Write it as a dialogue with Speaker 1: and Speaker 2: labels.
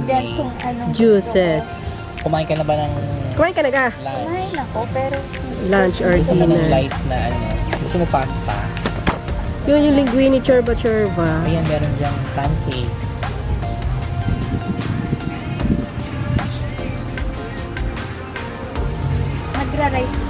Speaker 1: dyan kung anong
Speaker 2: Juices.
Speaker 3: Kumain ka na ba ng
Speaker 2: Kumain ka na ka?
Speaker 3: lunch?
Speaker 1: Kumain ako, pero
Speaker 2: Lunch or
Speaker 3: Gusto mo ng
Speaker 2: dinner.
Speaker 3: light na ano? Gusto mo pasta?
Speaker 2: Yun yung linguine chorba-chorba.
Speaker 3: Ayan, meron dyang pancake.
Speaker 1: nagra-rice